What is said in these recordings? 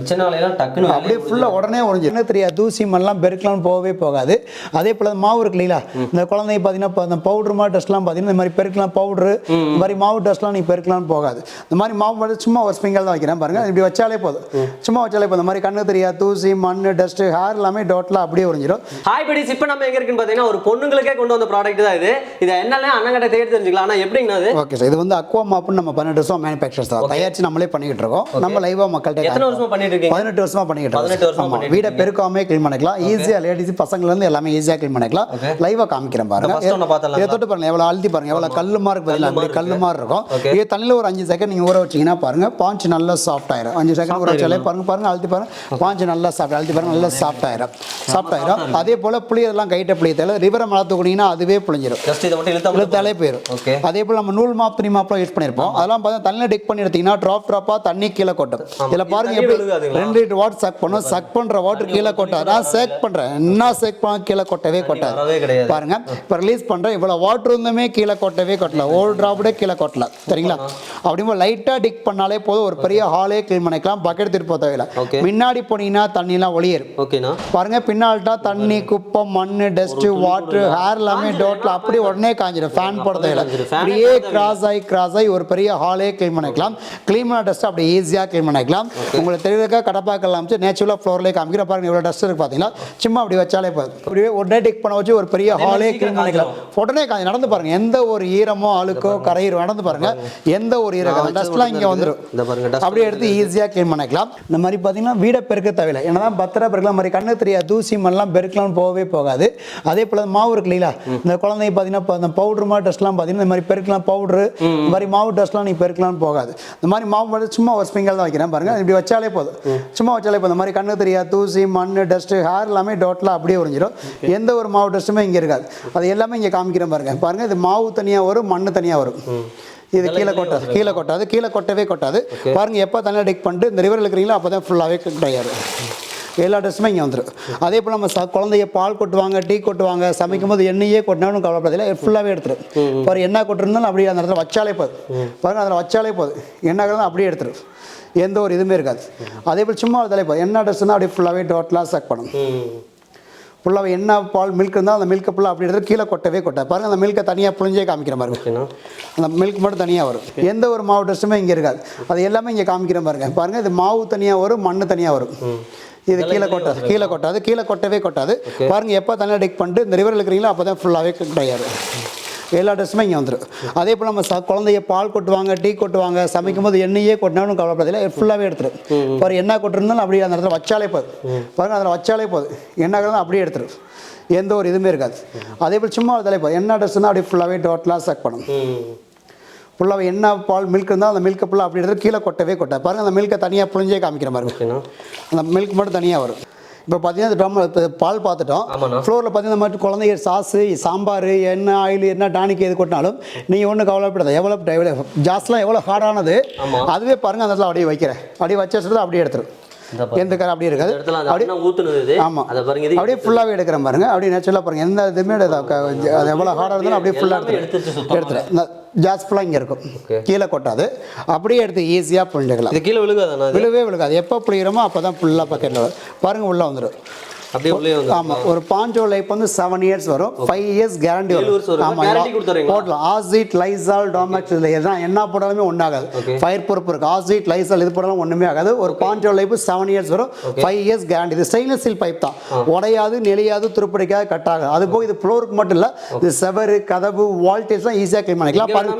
Kitchen வேலையெல்லாம் டக்குன்னு அப்படியே ஃபுல்லாக உடனே உடஞ்சிடும். என்ன தெரியாது, தூசி மண்ணெலாம் பெருக்கலாம் போகவே போகாது. அதே போல் மாவு இருக்கு இல்லைங்களா, இந்த குழந்தைங்க பார்த்தீங்கன்னா இந்த பவுடர் மாதிரி டஸ்ட்லாம் பார்த்தீங்கன்னா இந்த மாதிரி பெருக்கலாம் பவுடரு, இந்த மாதிரி மாவு டஸ்ட்லாம் நீ பெருக்கலாம் போகாது. இந்த மாதிரி மாவு மட்டும் சும்மா ஒரு ஸ்பிங்கல் தான் வைக்கிறேன் பாருங்க, இப்படி வச்சாலே போதும். சும்மா வச்சாலே போதும். இந்த மாதிரி கண்ணு தெரியாது தூசி மண் டஸ்ட் ஹேர் எல்லாமே டோட்டலாக அப்படியே உறிஞ்சிடும். ஹாய் படிஸ், இப்போ நம்ம எங்க இருக்குன்னு பார்த்தீங்கன்னா ஒரு பொண்ணுங்களுக்கே கொண்டு வந்த ப்ராடக்ட் தான் இது. இது என்னன்னு அண்ணங்கிட்ட தேடி தெரிஞ்சுக்கலாம். ஆனால் எப்படிங்கண்ணா இது? ஓகே சார், இது வந்து AQUA MOPன்னு நம்ம 18 வருஷம் மேனுஃபேக்சர்ஸ் தான் தயாரிச்சு நம்மளே பண்ணிட்டு இருக்கோம். நம்ம லைவா மக்கள்கிட்ட எத்தனை வருஷமா பண்ணிட்டு இருக்கீங்க? 18 வருஷமா பண்ணிட்டு இருக்கோம். 18 வருஷமா பண்ணிட்டு வீட பெருக்காமே க்ளீன் பண்ணிக்கலாம். ஈஸியா லேடிஸ் பசங்கள்ல இருந்து எல்லாமே ஈஸியா க்ளீன் பண்ணிக்கலாம். லைவா காமிக்கிறேன் பாருங்க. இதை தொட்டு பாருங்க, எவ்வளவு அழுத்தி பாருங்க, எவ்வளவு கல்லு மாதிரி இருக்கு. அப்படி கல்லு மாதிரி இருக்கும். இது தண்ணியில் ஒரு 5 செகண்ட் நீங்க ஊற வச்சீங்கன்னா பாருங்க பாஞ்ச் நல்லா சாஃப்ட் ஆயிரும். 5 செகண்ட் ஊற வச்சாலே பாருங்க பாருங்க அழுத்தி பாருங்க பாஞ்ச் நல்லா சாஃப்ட், அழுத்தி பாருங்க நல்லா சாஃப்ட் ஆயிரும். சாஃப்ட் ஆயிரும். அதே போல புளியெல்லாம் கைட்ட புளிய தேவை, ரிவரை மலத்து கூடிங்கன்னா அதுவே புளிஞ்சிடும். இழுத்தாலே போயிடும். அதே போல நம்ம நூல் மாப் துணி மாப்லாம் யூஸ் பண்ணிருப்போம். அதெல்லாம் பார்த்தா தண்ணியில் டிக் பண்ணி எடுத்தீங்கன்னா ட்ராப் ட்ராப்பா தண்ணி கீழே கொட்டும். இதுல பாருங்க எப்படி 2 லிட்டர் வாட்டர் சக் பண்ணும். சக் பண்ற வாட்டர் கீழே கொட்டாது. நான் சேக் பண்றேன், என்ன சேக் பண்ண கீழே கொட்டவே கொட்டாது பாருங்க. இப்போ ரிலீஸ் பண்றேன், இவ்வளவு வாட்டர் இருந்துமே கீழே கொட்டவே கொட்டல, ஒரு டிராப்டே கீழே கொட்டல. சரிங்களா? அப்படியே லைட்டா டிக் பண்ணாலே போதும், ஒரு பெரிய ஹாலே க்ளீன் பண்ணிக்கலாம். பக்கெட் திருப்ப தேவையில்லை. முன்னாடி போனீங்கன்னா தண்ணி எல்லாம் ஒளியேறும் பாருங்க. பின்னால்ட்டா தண்ணி குப்பை மண் டஸ்ட் வாட்டர் ஹேர் எல்லாமே டோட்ல அப்படியே உடனே காஞ்சிடும். ஃபேன் போட தேவையில்லை. அப்படியே கிராஸ் ஆகி ஒரு பெரிய ஹாலே க்ளீன் பண்ணிக்கலாம். க்ளீன் பண்ண டஸ்ட் அப்படி ஈஸியாக க்ளீன் பண்ணிக்கலாம். உங்களுக்கு தெரியுதுக்கா கடப்பாக்கல் அமைச்சு நேச்சுரலாக ஃப்ளோர்லேயே காமிக்கிற பாருங்க, இவ்வளோ டஸ்ட் இருக்கு பார்த்தீங்களா. சும்மா அப்படி வச்சாலே போதும், அப்படியே உடனே டிக் பண்ண வச்சு ஒரு பெரிய ஹாலே க்ளீன் பண்ணிக்கலாம். உடனே காஞ்சி நடந்து பாருங்க, எந்த ஒரு ஈரமோ அழுக்கோ கரையிறோ நடந்து பாருங்க, எந்த ஒரு ஈரம் டஸ்ட்லாம் இங்கே வந்துடும். அப்படியே எடுத்து ஈஸியாக க்ளீன் பண்ணிக்கலாம். இந்த மாதிரி பார்த்தீங்கன்னா வீடை பெருக்க தேவையில்லை. என்னதான் பத்திர பெருக்கலாம் மாதிரி கண்ணு தெரியாது தூசி மண்ணெலாம் பெருக்கலாம் போகவே போகாது. அதே போல் மாவு இருக்கு இல்லைங்களா, இந்த குழந்தைங்க பார்த்தீங்கன்னா இந்த பவுடர் மாதிரி டஸ்ட்லாம் பார்த்தீங்கன்னா இந்த மாதிரி பெருக்கலாம் பவுடரு, இந்த மாதிரி மாவு டஸ்ட்லாம் நீ பெருக்கலாம் போகாது. இந்த மாதிரி மாவு மட்டும் சும்மா ஒரு ஸ்பிங்கல் தான் வைக்கிறேன் பாருங்க, இப்படி வச்சாலே போதும். சும்மா வச்சாலே போதும். இந்த மாதிரி கண்ணு தெரியாது தூசி மண் டஸ்ட் ஹேர் எல்லாமே டோட்டலாக அப்படியே உறிஞ்சிடும். எந்த ஒரு மாவு டஸ்ட்டுமே இங்கே இருக்காது. அது எல்லாமே இங்கே காமிக்கிறேன் பாருங்க. பாருங்க, இது மாவு தனியாக வரும், மண் தனியாக வரும். இது கீழே கொட்டவே கொட்டாது. பாருங்க, எப்போ தண்ணியில் டிக் பண்ணிட்டு இந்த ரிவரில் இருக்கிறீங்களோ அப்போ தான் ஃபுல்லாகவே ட்ரை ஆகும். எல்லா ட்ரெஸ்ஸுமே இங்கே வந்துடும். அதே போல் நம்ம குழந்தைய பால் கொட்டுவாங்க, டீ கொட்டுவாங்க, சமைக்கும் போது எண்ணெயே கொட்டினாலும் கவலைப்படதில்லை, ஃபுல்லாகவே எடுத்துரும். பாரு, எண்ணெய் கொட்டிருந்தாலும் அப்படியே அந்த இடத்துல வச்சாலே போதும். பாருங்கள், அதில் வச்சாலே போதும், எண்ணெய் தான் அப்படியே எடுத்துரும். எந்த ஒரு இதுவுமே இருக்காது. அதே போல் சும்மா இருந்தாலே போதும். எண்ணெய் ட்ரெஸ்ஸுனால் அப்படியே ஃபுல்லாகவே டோட்டலாக செக் பண்ணும். ஃபுல்லாக என்ன பால் மில்க் இருந்தால் அந்த மில்கை ஃபுல்லாக அப்படி எடுத்து கீழே கொட்டவே கொட்டாது. பாருங்கள், அந்த மில்கை தனியாக புழிஞ்சே காமிக்கிற பாருங்க. அந்த மில்க் மட்டும் தனியாக வரும். எந்த ஒரு மாவு டஸ்ட்டுமே இங்கே இருக்காது. அது எல்லாமே இங்கே காமிக்கிற பாருங்க. பாருங்கள், இது மாவு தனியாக வரும், மண் தனியாக வரும். இது கீழே கொட்டாது, கீழே கொட்டவே கொட்டாது. பாருங்கள், எப்போ தனியாக டிக் பண்ணிட்டு இந்த ரிவரில் இருக்கிறீங்களோ அப்போ தான் ஃபுல்லாகவே ட்ரை ஆகும். எல்லா ட்ரெஸ்ஸுமே இங்கே வந்துடும். அதே போல் நம்ம குழந்தைய பால் கொட்டுவாங்க, டீ கொட்டுவாங்க, சமைக்கும் போது எண்ணெயே கொட்டினாலும் கவலைப்படதில்லை, ஃபுல்லாகவே எடுத்துரும். பாரு, எண்ணெய் கொட்டிருந்தாலும் அப்படியே அந்த இடத்துல வச்சாலே போதும். பாருங்கள், அதில் வச்சாலே போதும், எண்ணெய் தான் அப்படியே எடுத்துரும். எந்த ஒரு இதுவுமே இருக்காது. அதே போல் சும்மா ஒரு தலைப்போம். எண்ணெய் ட்ரெஸ்ஸுனால் அப்படியே ஃபுல்லாகவே டோட்டலாக செக் பண்ணும். ஃபுல்லாக என்ன பால் மில்க் இருந்தால் அந்த மில்கை ஃபுல்லாக அப்படி எடுத்து கீழே கொட்டவே கொட்டாது. பாருங்கள், அந்த மில்கை தனியாக புழிஞ்சே காமிக்கிற பாருங்க. அந்த மில்க் மட்டும் தனியாக வரும். இப்போ பார்த்தீங்கன்னா ட்ரம் பால் பார்த்துட்டோம். ஃப்ளோரில் பார்த்தீங்கன்னா இந்த மாதிரி குழந்தைங்க சாஸு சாம்பார் என்ன ஆயில் என்ன டானிக் எது கொட்டினாலும் நீங்கள் ஒன்றும் கவலைப்படாது. எவ்வளோ ஜாஸ்லாம் எவ்வளோ ஹார்டானது அதுவே பாருங்கள், அந்த இடத்துல அப்படியே வைக்கிறேன். அப்படியே வச்சு அப்படியே எடுத்துரும். எந்த கரை அப்படியே இருக்காது. ஆமாம், அப்படியே ஃபுல்லாகவே எடுக்கிறேன் பாருங்க. அப்படியே நேச்சுரலாக பாருங்கள், எந்த இதுவுமே அது எவ்வளோ ஹார்டாக இருந்தாலும் அப்படியே ஃபுல்லாக எடுத்துறேன். இந்த ஜாஸ் ஃபுல்லாக இங்கே இருக்கும், கீழே கொட்டாது. அப்படியே எடுத்து ஈஸியாக புழிஞ்சிக்கலாம். இது கீழே விழுவே விழுகாது. எப்போ புளிகிறோமோ அப்போ தான் ஃபுல்லாக பக்கெட்டில் பாருங்கள் உள்ளே வந்துடும். அப்படியே உள்ளே வந்து ஆமாம், ஒரு பாஞ்சோ லைஃப் வந்து 7 இயர்ஸ் வரும், 5 இயர்ஸ் கேரண்டி வரும். ஆமாம், போடலாம். ஆசிட் லைசால் டாமேக்ஸ் இதில் எல்லாம் என்ன போடாலுமே ஒன்றாகாது. ஃபயர் ப்ரூஃப் இருக்குது. ஆசிட் லைசால் இது போடாலும் ஒன்றுமே ஆகாது. ஒரு பாஞ்சோ லைஃப் 7 இயர்ஸ் வரும், 5 இயர்ஸ் கேரண்டி. இது ஸ்டெயின்லெஸ் ஸ்டீல் பைப் தான், உடையாது நெளியாது துருப்பிடிக்காது கட் ஆகாது. அது போக இது ஃப்ளோருக்கு மட்டும் இல்லை, இது செவரு கதவு வால்டேஜ்லாம் ஈஸியாக க்ளீன் பண்ணிக்கலாம்.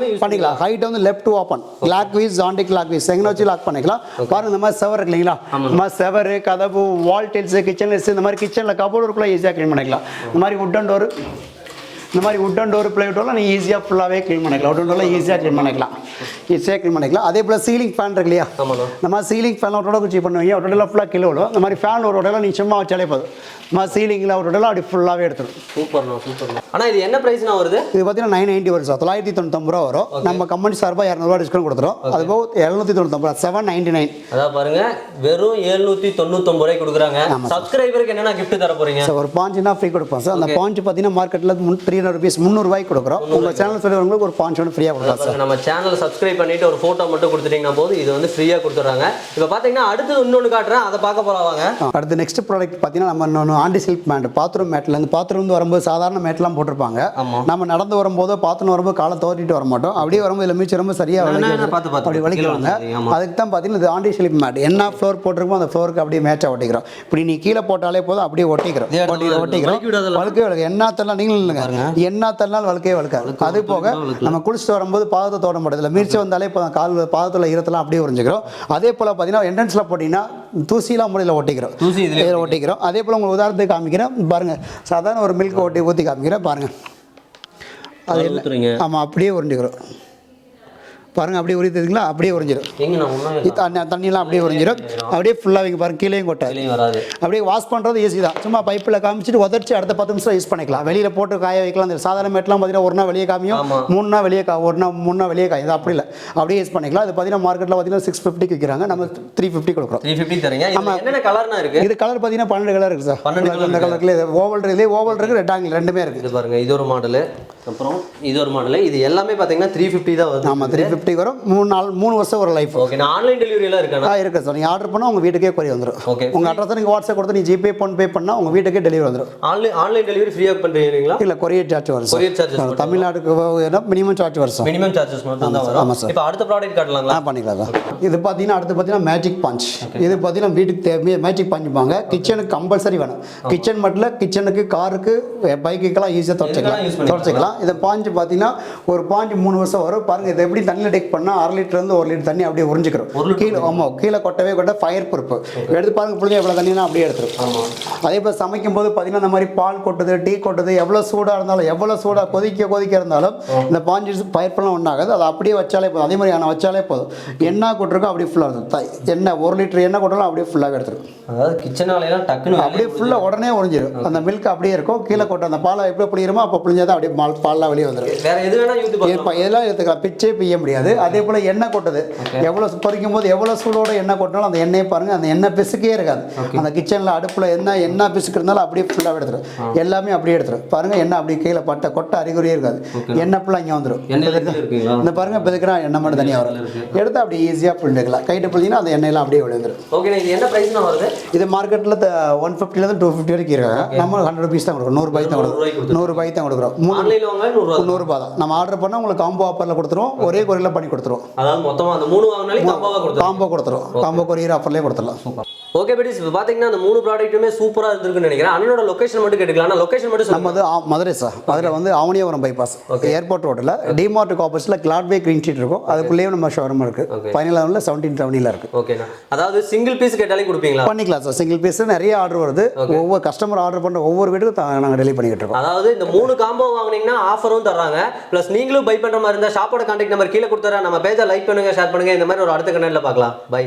பண்ணிக்கலாம். ஹைட் வந்து left to open, clock views aunty clock views எங்கே வச்சு லாக் பண்ணிக்கலாம். பாருங்கள், இந்த மாதிரி செவர் இருக்கு இல்லைங்களா, இந்த மாதிரி செவரு கதவு வால்டேஜ் கிச்சன்ல இந்த மாதிரி கிச்சனில் கபோர்டுக்குள்ளே ஈஸியாக க்ளீன் பண்ணிக்கலாம். இந்த மாதிரி உட்டன் டோரு, இந்த மாதிரி உட்டன் டோர் பிளேட்டோலாம் நீங்கள் ஈஸியாக ஃபுல்லாகவே க்ளீன் பண்ணிக்கலாம். உட்டன் டோர்லாம் ஈஸியாக க்ளீன் பண்ணிக்கலாம். அதே போல் சீலிங் ஃபேன் இருக்கு இல்லையா, இந்த மாதிரி சீலிங் ஃபேன் ஒரு குச்சி பண்ணுவீங்க, ஒரு ஃபுல்லாக கிலோ விடும். இந்த மாதிரி ஃபேன் ஒரு உடலாம் நீங்கள் சும்மா வச்சாலே போதும். இந்த மாதிரி சீலிங்கில் ஒரு உடலாம் அப்படி ஃபுல்லாகவே எடுத்துடும். சூப்பர். ஆனால் இது என்ன ப்ரைஸ்னா வருது? இது பார்த்தீங்கன்னா 990 வரும் சார், 999 ரூபா வரும். நம்ம கம்பெனி சார்பாக 200 டிஸ்கவுண்ட் கொடுத்துரும். அது போக 799, 799. அதான் பாருங்க, வெறும் 799 ரூபாய்க்கு கொடுக்குறாங்க. சப்ஸ்கிரைபருக்கு என்னென்ன கிஃப்ட் தர போறீங்க? சார், ஒரு பாஞ்சுனா ஃப்ரீ கொடுப்போம் சார். அந்த பாஞ்சு பார்த்தீங்கன்னா மார்க்கெட்டில் 3 300 rupees 300 ரூபாய்க்கு கொடுக்குறோம். உங்கள் சேனல் சொல்லுறவங்களுக்கு ஒரு பான்ஸ் ஃப்ரீயாக கொடுக்கலாம் சார். நம்ம சேனல் சப்ஸ்கிரைப் பண்ணிட்டு ஒரு ஃபோட்டோ மட்டும் கொடுத்துட்டீங்கன்னா போது இது வந்து ஃப்ரீயாக கொடுத்துட்றாங்க. இப்போ பார்த்தீங்கன்னா அடுத்து இன்னொன்று காட்டுறேன், அதை பார்க்க போகிறாங்க. அடுத்து நெக்ஸ்ட் ப்ராடக்ட் பார்த்தீங்கன்னா நம்ம இன்னொன்று ஆண்டி சில்க் மேட் பாத்ரூம் மேட்லேருந்து பாத்ரூம் வரும்போது சாதாரண மேட்லாம் போட்டிருப்பாங்க. நம்ம நடந்து வரும்போதோ பாத்ரூம் வரும்போது காலை தோட்டிட்டு வர மாட்டோம். அப்படியே வரும்போது இல்லை மீச்சு ரொம்ப சரியாக அப்படி வலிக்கிறாங்க. அதுக்கு தான் பார்த்தீங்கன்னா இது ஆண்டி சில்க் மேட் என்ன ஃப்ளோர் போட்டிருக்கோம் அந்த ஃப்ளோருக்கு அப்படியே மேட்சாக ஒட்டிக்கிறோம். இப்படி நீ கீழே போட்டாலே போதும் அப்படியே ஒட்டிக்கிறோம். வழுக்கே வழுக்க என்ன தரலாம் நீங்களும் இல்லைங்க என்ன தரலாம் வழுக்கே வழுக்காது. அது போக நம்ம குளிச்சுட்டு வரும்போது பாதத்தை தோட மாட்டதில்லை மீச்சு வந்தாலே இப்போ கால் பாதத்தில் ஈரத்தெல்லாம் அப்படியே உறிஞ்சிக்கிறோம். அதே போல் பார்த்தீங்கன்னா என்ட்ரன்ஸில் போட்டிங்கன்னா தூசிலாம் முடியல ஒட்டிக்கிறோம். இதில் ஒட்டிக்கிறோம். அதே போல் உங்களுக்கு உதாரணத்துக்கு காமிக்கிறேன் பாருங்கள். சாதாரண ஒரு மில்க் ஊற்றி காமிக்கிறேன் பாருங்கள். அது ஆமாம் அப்படியே உறிஞ்சிக்கிறோம் பாருங்கள். அப்படியே உரித்துங்களா அப்படியே உறிஞ்சிடும். தண்ணியெல்லாம் அப்படியே உறிஞ்சிடும். அப்படியே ஃபுல்லாக வைங்க பாருங்கள். கீழேயும் கொட்டாது. அப்படியே வாஷ் பண்ணுறது ஈஸி தான். சும்மா பைப்பில் காமிச்சிட்டு உதச்சி அடுத்த 10 நிமிஷம் யூஸ் பண்ணிக்கலாம். வெளியில் போட்டு காய வைக்கலாம். அந்த சாதாரண மேட்லாம் பார்த்தீங்கன்னா ஒரு நாள் வெளியே காமியும் 3 நாள் வெளியே ஒரு நாள் 3 நாள் வெளியே காயும். அப்படி இல்லை அப்படியே யூஸ் பண்ணிக்கலாம். அது பார்த்தீங்கன்னா மார்க்கெட்டில் பார்த்தீங்கன்னா 650 விற்கிறாங்க. நம்ம 350 கொடுக்குறோம். 350 தரீங்க. ஆமாம் என்னென்ன கலர்னா இருக்குது? இது கலர் பார்த்தீங்கன்னா 12 கலர் இருக்குது சார். 12 கலர்லேயே ஓவல் இருக்குது ரெக்டாங்கிள் ரெண்டுமே இருக்குது. இது பாருங்கள் இது ஒரு மாடலு, அப்புறம் இது ஒரு மாடலு. இது எல்லாமே பார்த்தீங்கன்னா 350 தான் வருது. ஆமாம் 350 வரும். 3 வருஷம் ஒரு லைஃப். ஓகே. நான் ஆன்லைன் டெலிவரி எல்லாம் இருக்கா? இருக்கு சார். நீங்கள் ஆர்டர் பண்ணால் உங்கள் வீட்டுக்கே கொரியர் வந்துடும். ஓகே. உங்கள் அட்ரஸ் நீங்கள் வாட்ஸ்அப் கொடுத்து நீ ஜிபே ஃபோன்பே பண்ணால் உங்கள் வீட்டுக்கே டெலிவரி வந்துடும். ஆன்லைன் டெலிவரி ஃப்ரீயாக பண்ணுறீங்களா? இல்லை கொரியர் சார்ஜ் வரும். கொரியர் சார்ஜஸ் தமிழ்நாட்டுக்கு மினிமம் சார்ஜ் வரும். மினிமம் சார்ஜஸ் மட்டும் தான் வரும். ஆமாம் சார். இப்போ அடுத்த ப்ராடக்ட் காட்டலாங்களா? பண்ணிக்கலாம் சார். இது பார்த்தீங்கன்னா அடுத்து பார்த்தீங்கன்னா மேஜிக் பஞ்ச். இது பார்த்தீங்கன்னா வீட்டுக்கு தேவை மேஜிக் பஞ்சுப்பாங்க. கிச்சனுக்கு கம்பல்சரி வேணும். கிச்சன் மட்டும் இல்லை கிச்சனுக்கு காருக்கு பைக்குக்கெல்லாம் ஈஸியாக துடைச்சிக்கலாம். இதை பாஞ்சு பார்த்தீங்கன்னா ஒரு பாஞ்சு 3 வருஷம் வரும். பாருங்கள் இதை எப்படி தண்ணியில் டேக் பண்ணால் 1/2 லிட்டர்லேருந்து 1 லிட்டர் தண்ணி அப்படியே உறிஞ்சிக்கிறோம். கீழே ஆமாம் கீழே கொட்டவே கொட்ட ஃபயர் ப்ரூஃப் எடுத்து பாருங்கள். பிள்ளைங்க எவ்வளோ தண்ணினா அப்படியே எடுத்துரும். அதே போல் சமைக்கும் போது பார்த்தீங்கன்னா இந்த மாதிரி பால் கொட்டுது டீ கொட்டுது எவ்வளோ சூடாக இருந்தாலும் எவ்வளோ சூடாக கொதிக்க இருந்தாலும் இந்த பாஞ்சு ஃபயர் பண்ணலாம் ஒன்றாகாது. அதை அப்படியே வச்சாலே போதும். அதே மாதிரி ஆனால் வச்சாலே போதும். எண்ணெய் கொட்டிருக்கோம் அப்படியே ஃபுல்லாக இருக்கும். எண்ணெய் 1 லிட்டர் எண்ணெய் கொட்டாலும் அப்படியே ஃபுல்லாக எடுத்துரும். அதாவது கிச்சனாலாம் டக்குன்னு அப்படியே ஃபுல்லாக உடனே உறிஞ்சிடும். அந்த மில்க் அப்படியே இருக்கும். கீழே கொட்ட அந்த பாலை எப்படி புளியுமோ அப்போ புளிஞ்சாதான் அப்படியே பால்லாம் வெளியே வந்துடும். வேற எது வேணா எதெல்லாம் எடுத்துக்கலாம். பிச்சே பிய்ய முடியாது. அதே போல் எண்ணெய் கொட்டுது எவ்வளோ பறிக்கும் போது எவ்வளோ சூடோட எண்ணெய் கொட்டினாலும் அந்த எண்ணெயை பாருங்கள் அந்த எண்ணெய் பிசுக்கே இருக்காது. அந்த கிச்சனில் அடுப்பில் எண்ணெய் பிசுக்கு இருந்தாலும் அப்படியே ஃபுல்லாக எடுத்துரும். எல்லாமே அப்படியே எடுத்துரும். பாருங்கள் எண்ணெய் அப்படியே கீழே கொட்டை அறிகுறியே இருக்காது. எண்ணெய் ஃபுல்லாக இங்கே வந்துடும். இந்த பாருங்கள் பிதுக்குனா எண்ணெய் மட்டும் தனியாக வரும். எடுத்து அப்படியே ஈஸியாக புளிஞ்சிக்கலாம். கைட்டு புளிஞ்சிங்கன்னா அந்த எண்ணெய்லாம் அப்படியே விழுந்துடும். ஓகே. இது என்ன ப்ரைஸ் தான் வருது? இது மார்க்கெட்டில் 150 250 வரைக்கும் இருக்காங்க. நம்ம 100 rupees தான் கொடுக்குறோம். 100 ரூபாய் தான் கொடுக்குறோம். 100 ரூபாய் தான் கொடுக்குறோம். 100 ரூபாய் தான். நம்ம ஆர்டர் பண்ணால் உங்களுக்கு காம்போ ஆஃபரில் கொடுத்துருவோம். ஒரே கொரியரில் பண்ணி கொடுத்துருவோம். அதாவது மொத்தமாக அந்த 3 வாங்கினாலே காம்போ கொடுத்துருவோம். காம்போ கொரியர் ஆஃபர்லேயே கொடுத்துடலாம். ஓகே பெடிஸ், இப்போ பார்த்தீங்கன்னா அந்த 3 ப்ராடக்ட்டுமே சூப்பராக இருந்திருக்குன்னு நினைக்கிறேன். அண்ணனோட லொக்கேஷன் மட்டும் கேட்டுக்கலாம். லொக்கேஷன் மட்டும் நம்ம வந்து மதுரை சார். அதில் வந்து ஆவணியாபுரம் பைபாஸ் ஏர்போர்ட் ரோட்டில் டிமார்ட்டுக்கு ஆப்போசிட்டில் கிளாட்வே கிரீன் ஸ்ட்ரீட் இருக்கும். அதுக்குள்ளேயே நம்ம ஷோரூம் இருக்குது. 1770 இருக்குது. ஓகேண்ணா. அதாவது சிங்கிள் பீஸ் கேட்டாலே கொடுப்பீங்களா? பண்ணிக்கலாம் சார். சிங்கிள் பீஸ் நிறைய ஆர்டர் வருது. ஒவ்வொரு கஸ்டமர் ஆர்டர் பண்ணுற ஒவ்வொரு வீட்டுக்கும் நாங்கள் டெலிவரி பண்ணிக்கிட்டு இருக்கோம். அதாவது இந்த 3 காம்போ வாங்கினீங்கன்னா ஆஃபரும் தர்றாங்க. ப்ளஸ் நீங்களும் பை பண்ணுற மாதிரி இருந்தால் ஷாப்போட கான்டாக்ட் நம்பர் கீழே கொடுத்துறேன். நம்ம பேஜை லைக் பண்ணுங்கள், ஷேர் பண்ணுங்கள். இந்த மாதிரி ஒரு அடுத்த கண்டென்ட்ல பார்க்கலாம். பை.